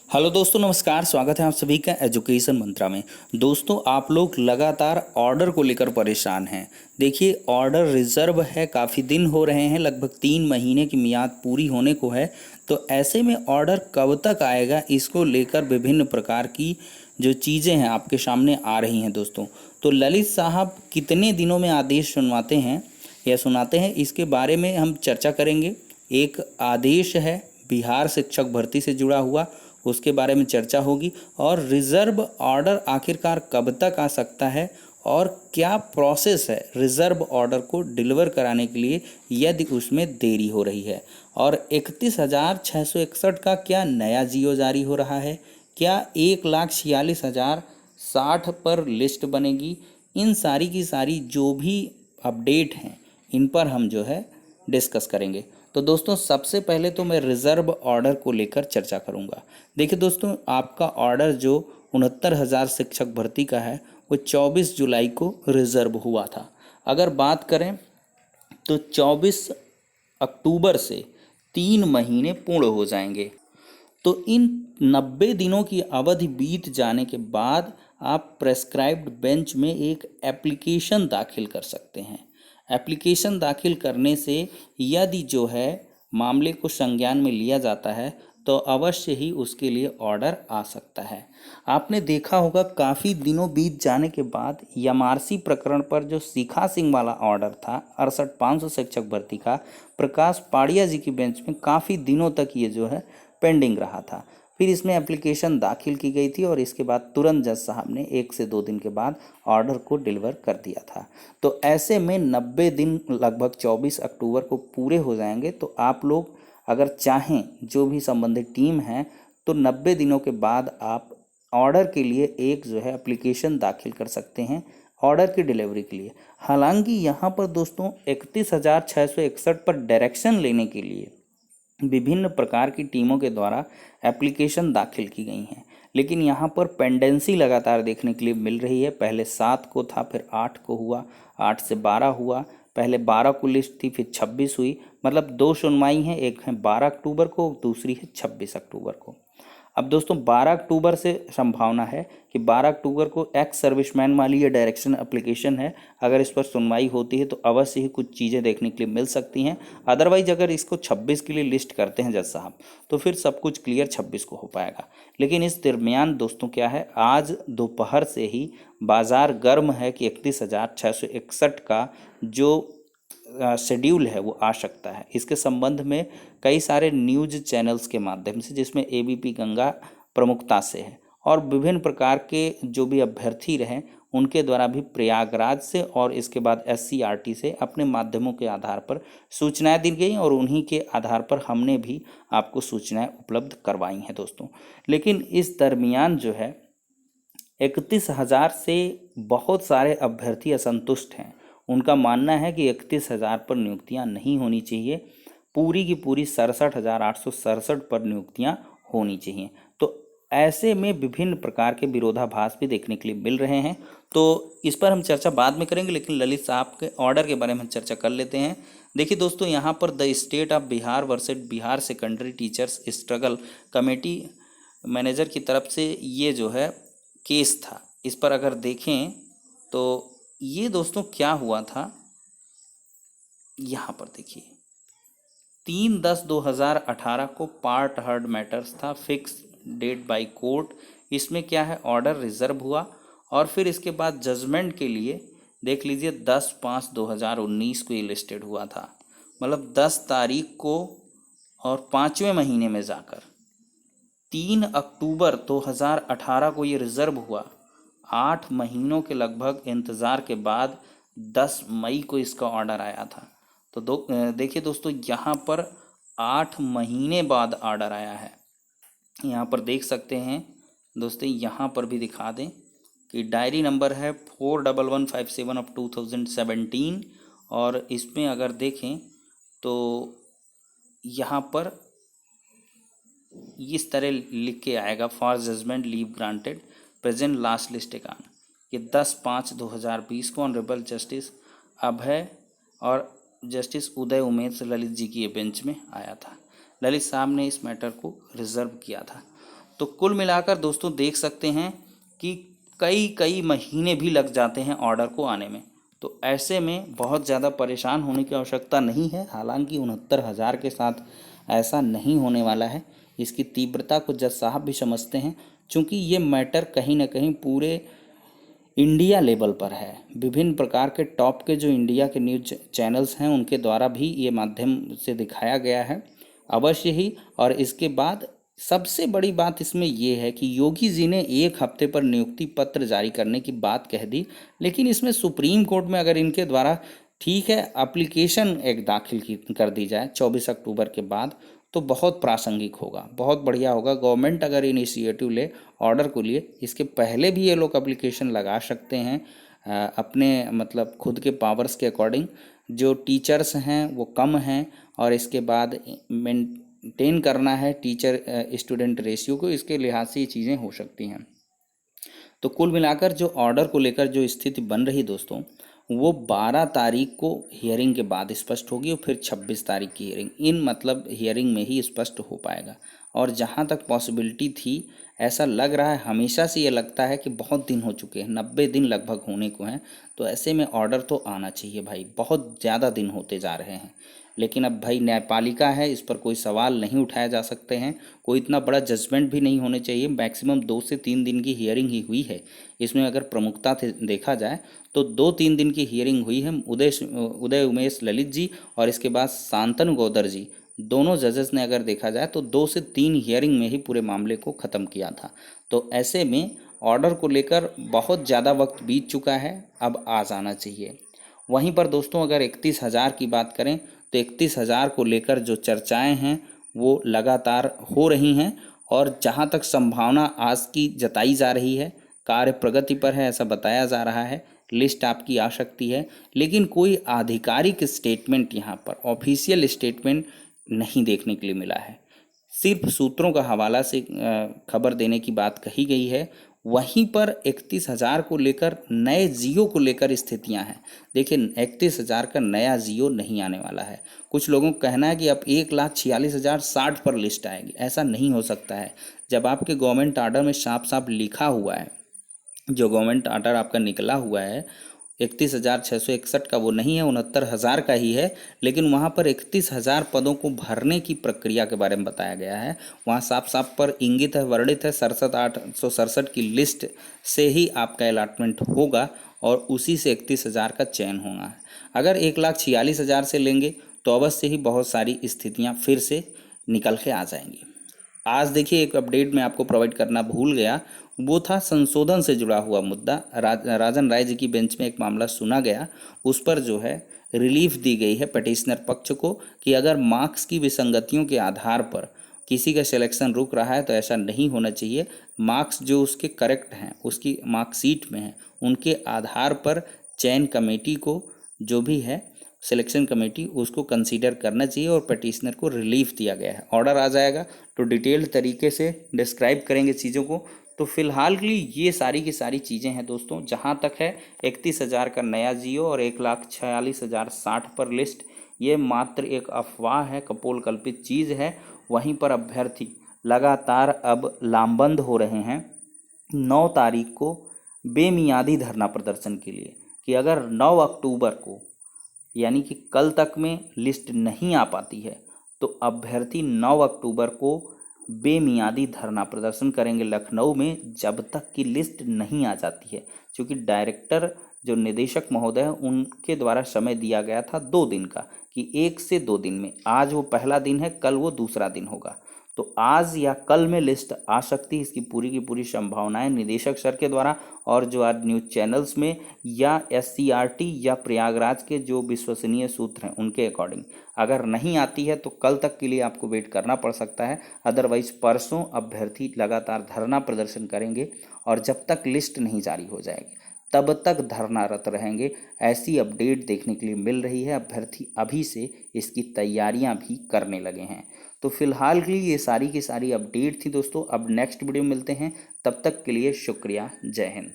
Hello दोस्तों, नमस्कार। स्वागत है आप सभी का एजुकेशन मंत्रा में। दोस्तों, आप लोग लगातार ऑर्डर को लेकर परेशान हैं। देखिए, ऑर्डर रिजर्व है, काफ़ी दिन हो रहे हैं, लगभग 3 महीने की मियाद पूरी होने को है। तो ऐसे में ऑर्डर कब तक आएगा, इसको लेकर विभिन्न प्रकार की जो चीज़ें हैं आपके सामने आ रही हैं दोस्तों। तो ललित साहब कितने दिनों में आदेश सुनवाते हैं या सुनाते हैं, इसके बारे में हम चर्चा करेंगे। एक आदेश है बिहार शिक्षक भर्ती से जुड़ा हुआ, उसके बारे में चर्चा होगी। और रिज़र्व ऑर्डर आखिरकार कब तक आ सकता है और क्या प्रोसेस है रिज़र्व ऑर्डर को डिलीवर कराने के लिए यदि उसमें देरी हो रही है। और 31,661 का क्या नया जियो जारी हो रहा है, क्या 1,46,060 पर लिस्ट बनेगी। इन सारी की सारी जो भी अपडेट हैं, इन पर हम जो है डिस्कस करेंगे। तो दोस्तों, सबसे पहले तो मैं रिज़र्व ऑर्डर को लेकर चर्चा करूंगा। देखिए दोस्तों, आपका ऑर्डर जो 69,000 शिक्षक भर्ती का है, वो 24 जुलाई को रिज़र्व हुआ था। अगर बात करें तो 24 अक्टूबर से 3 महीने पूर्ण हो जाएंगे। तो इन 90 दिनों की अवधि बीत जाने के बाद आप प्रेस्क्राइब्ड बेंच में एक एप्लीकेशन दाखिल कर सकते हैं। एप्लीकेशन दाखिल करने से यदि जो है मामले को संज्ञान में लिया जाता है तो अवश्य ही उसके लिए ऑर्डर आ सकता है। आपने देखा होगा, काफ़ी दिनों बीत जाने के बाद यमारसी प्रकरण पर जो सीखा सिंह वाला ऑर्डर था 68,500 शिक्षक भर्ती का, प्रकाश पाड़िया जी की बेंच में काफ़ी दिनों तक ये जो है पेंडिंग रहा था। फिर इसमें एप्लीकेशन दाखिल की गई थी और इसके बाद तुरंत जज साहब ने 1 से 2 दिन के बाद ऑर्डर को डिलीवर कर दिया था। तो ऐसे में 90 दिन लगभग 24 अक्टूबर को पूरे हो जाएंगे। तो आप लोग अगर चाहें, जो भी संबंधित टीम है, तो 90 दिनों के बाद आप ऑर्डर के लिए एक जो है एप्लीकेशन दाखिल कर सकते हैं ऑर्डर की डिलीवरी के लिए। हालांकि यहाँ पर दोस्तों 31,661 पर डायरेक्शन लेने के लिए विभिन्न प्रकार की टीमों के द्वारा एप्लीकेशन दाखिल की गई हैं, लेकिन यहाँ पर पेंडेंसी लगातार देखने के लिए मिल रही है। पहले 7 को था, फिर 8 को हुआ, 8 से 12 हुआ, पहले 12 को लिस्ट थी, फिर 26 हुई। मतलब 2 सुनवाई हैं, एक है 12 अक्टूबर को, दूसरी है 26 अक्टूबर को। अब दोस्तों 12 अक्टूबर से संभावना है कि 12 अक्टूबर को एक्स सर्विसमैन वाली ये डायरेक्शन एप्लीकेशन है, अगर इस पर सुनवाई होती है तो अवश्य ही कुछ चीज़ें देखने के लिए मिल सकती हैं। अदरवाइज अगर इसको 26 के लिए लिस्ट करते हैं जज साहब, तो फिर सब कुछ क्लियर 26 को हो पाएगा। लेकिन इस दरमियान दोस्तों क्या है, आज दोपहर से ही बाज़ार गर्म है कि 31,661 का जो शेड्यूल है वो आ सकता है। इसके संबंध में कई सारे न्यूज चैनल्स के माध्यम से, जिसमें एबीपी गंगा प्रमुखता से है, और विभिन्न प्रकार के जो भी अभ्यर्थी रहे उनके द्वारा भी प्रयागराज से और इसके बाद एससीईआरटी से अपने माध्यमों के आधार पर सूचनाएं दी गई और उन्हीं के आधार पर हमने भी आपको सूचनाएं उपलब्ध करवाई हैं दोस्तों। लेकिन इस दरमियान जो है 31,000 से बहुत सारे अभ्यर्थी असंतुष्ट हैं। उनका मानना है कि 31,000 पर नियुक्तियां नहीं होनी चाहिए, पूरी की पूरी 67,867 पर नियुक्तियां होनी चाहिए। तो ऐसे में विभिन्न प्रकार के विरोधाभास भी देखने के लिए मिल रहे हैं। तो इस पर हम चर्चा बाद में करेंगे, लेकिन ललित साहब के ऑर्डर के बारे में हम चर्चा कर लेते हैं। देखिए दोस्तों, यहाँ पर the state of Bihar versus Bihar secondary teachers struggle committee manager की तरफ से ये जो है केस था। इस पर अगर देखें तो ये दोस्तों क्या हुआ था, यहाँ पर देखिए 3/10/2018 को पार्ट हर्ड मैटर्स था, फिक्स डेट बाय कोर्ट। इसमें क्या है, ऑर्डर रिजर्व हुआ और फिर इसके बाद जजमेंट के लिए देख लीजिए 10/5/2019 को ये लिस्टेड हुआ था। मतलब 10 तारीख को और 5वें महीने में जाकर 3 अक्टूबर 2018 को ये रिजर्व हुआ। 8 महीनों के लगभग इंतज़ार के बाद 10 मई को इसका ऑर्डर आया था। तो देखिए दोस्तों, यहाँ पर 8 महीने बाद ऑर्डर आया है। यहाँ पर देख सकते हैं दोस्तों, यहाँ पर भी दिखा दें कि डायरी नंबर है 41157 ऑफ 2017। और इसमें अगर देखें तो यहाँ पर इस तरह लिख के आएगा, for judgment leave granted present last list एकान। ये 10/5/2020 को ऑनरेबल जस्टिस अभय और जस्टिस उदय उमेश ललित जी की ये बेंच में आया था। ललित साहब ने इस मैटर को रिजर्व किया था। तो कुल मिलाकर दोस्तों देख सकते हैं कि कई कई महीने भी लग जाते हैं ऑर्डर को आने में। तो ऐसे में बहुत ज़्यादा परेशान होने की आवश्यकता नहीं है। हालांकि 69,000 के साथ ऐसा नहीं होने वाला है। इसकी तीव्रता को जज साहब भी समझते हैं, क्योंकि ये मैटर कहीं ना कहीं पूरे इंडिया लेवल पर है। विभिन्न प्रकार के टॉप के जो इंडिया के न्यूज चैनल्स हैं उनके द्वारा भी ये माध्यम से दिखाया गया है अवश्य ही। और इसके बाद सबसे बड़ी बात इसमें ये है कि योगी जी ने 1 हफ्ते पर नियुक्ति पत्र जारी करने की बात कह दी, लेकिन इसमें सुप्रीम कोर्ट में अगर इनके द्वारा ठीक है एप्लीकेशन एक दाखिल की कर दी जाए 24 अक्टूबर के बाद, तो बहुत प्रासंगिक होगा, बहुत बढ़िया होगा। गवर्नमेंट अगर इनिशिएटिव ले ऑर्डर को लिए, इसके पहले भी ये लोग एप्लीकेशन लगा सकते हैं अपने मतलब खुद के पावर्स के अकॉर्डिंग। जो टीचर्स हैं वो कम हैं और इसके बाद मेंटेन करना है टीचर स्टूडेंट रेशियो को, इसके लिहाज से ये चीज़ें हो सकती हैं। तो कुल मिलाकर जो ऑर्डर को लेकर जो स्थिति बन रही दोस्तों, वो 12 तारीख को हियरिंग के बाद स्पष्ट होगी और फिर 26 तारीख की हियरिंग, इन मतलब हियरिंग में ही स्पष्ट हो पाएगा। और जहाँ तक पॉसिबिलिटी थी, ऐसा लग रहा है, हमेशा से ये लगता है कि बहुत दिन हो चुके हैं, 90 दिन लगभग होने को हैं, तो ऐसे में ऑर्डर तो आना चाहिए भाई, बहुत ज़्यादा दिन होते जा रहे हैं। लेकिन अब भाई न्यायपालिका है, इस पर कोई सवाल नहीं उठाए जा सकते हैं, कोई इतना बड़ा जजमेंट भी नहीं होने चाहिए। मैक्सिमम 2 से 3 दिन की हियरिंग ही हुई है। इसमें अगर प्रमुखता से देखा जाए तो 2-3 दिन की हियरिंग हुई है। उदय उमेश ललित जी और इसके बाद शांतनु गौदर जी, दोनों जजेस ने अगर देखा जाए तो 2 से 3 हियरिंग में ही पूरे मामले को ख़त्म किया था। तो ऐसे में ऑर्डर को लेकर बहुत ज़्यादा वक्त बीत चुका है, अब आ जाना चाहिए। वहीं पर दोस्तों अगर 31,000 की बात करें तो 31,000 को लेकर जो चर्चाएं हैं वो लगातार हो रही हैं। और जहां तक संभावना आज की जताई जा रही है, कार्य प्रगति पर है ऐसा बताया जा रहा है, लिस्ट आपकी आ सकती है। लेकिन कोई आधिकारिक स्टेटमेंट यहाँ पर ऑफिशियल स्टेटमेंट नहीं देखने के लिए मिला है। सिर्फ सूत्रों का हवाला से खबर देने की बात कही गई है। वहीं पर 31,000 को लेकर नए जियो को लेकर स्थितियां हैं। देखिए 31,000 का नया जियो नहीं आने वाला है। कुछ लोगों का कहना है कि अब 1,46,060 पर लिस्ट आएगी। ऐसा नहीं हो सकता है। जब आपके गवर्नमेंट आर्डर में साफ साफ लिखा हुआ है, जो गवर्नमेंट आर्डर आपका निकला हुआ है 31,661 का वो नहीं है, 69,000 का ही है। लेकिन वहाँ पर 31,000 पदों को भरने की प्रक्रिया के बारे में बताया गया है। वहाँ साफ साफ पर इंगित है, वर्णित है 67,867 की लिस्ट से ही आपका अलॉटमेंट होगा और उसी से 31,000 का चयन होना है। अगर 1,46,000 से लेंगे तो अवश्य ही बहुत सारी स्थितियाँ फिर से निकल के आ जाएंगी। आज देखिए एक अपडेट मैं आपको प्रोवाइड करना भूल गया, वो था संशोधन से जुड़ा हुआ मुद्दा। राजन राय जी की बेंच में एक मामला सुना गया, उस पर जो है रिलीफ दी गई है पटिशनर पक्ष को कि अगर मार्क्स की विसंगतियों के आधार पर किसी का सिलेक्शन रुक रहा है तो ऐसा नहीं होना चाहिए। मार्क्स जो उसके करेक्ट हैं, उसकी मार्कशीट में हैं, उनके आधार पर चयन कमेटी को जो भी है सिलेक्शन कमेटी उसको कंसीडर करना चाहिए और पटिशनर को रिलीफ दिया गया है। ऑर्डर आ जाएगा तो डिटेल्ड तरीके से डिस्क्राइब करेंगे चीज़ों को। तो फिलहाल के लिए ये सारी की सारी चीज़ें हैं दोस्तों। जहाँ तक है 31,000 का नया जियो और 1,46,060 पर लिस्ट, ये मात्र एक अफवाह है, कपोल कल्पित चीज़ है। वहीं पर अभ्यर्थी लगातार अब लामबंद हो रहे हैं 9 तारीख को बेमियादी धरना प्रदर्शन के लिए, कि अगर 9 अक्टूबर को यानी कि कल तक में लिस्ट नहीं आ पाती है तो अभ्यर्थी 9 अक्टूबर को बेमियादी धरना प्रदर्शन करेंगे लखनऊ में, जब तक की लिस्ट नहीं आ जाती है। क्योंकि डायरेक्टर जो निदेशक महोदय हैं उनके द्वारा समय दिया गया था 2 दिन का, कि 1 से 2 दिन में, आज वो पहला दिन है, कल वो दूसरा दिन होगा, तो आज या कल में लिस्ट आ सकती है। इसकी पूरी की पूरी संभावनाएं निदेशक सर के द्वारा और जो आज न्यूज़ चैनल्स में या SCRT या प्रयागराज के जो विश्वसनीय सूत्र हैं उनके अकॉर्डिंग अगर नहीं आती है तो कल तक के लिए आपको वेट करना पड़ सकता है। अदरवाइज परसों अभ्यर्थी लगातार धरना प्रदर्शन करेंगे और जब तक लिस्ट नहीं जारी हो जाएगी तब तक धरनारत रहेंगे। ऐसी अपडेट देखने के लिए मिल रही है। अभ्यर्थी अभी से इसकी तैयारियां भी करने लगे हैं। तो फिलहाल के लिए ये सारी की सारी अपडेट थी दोस्तों। अब नेक्स्ट वीडियो में मिलते हैं, तब तक के लिए शुक्रिया, जय हिंद।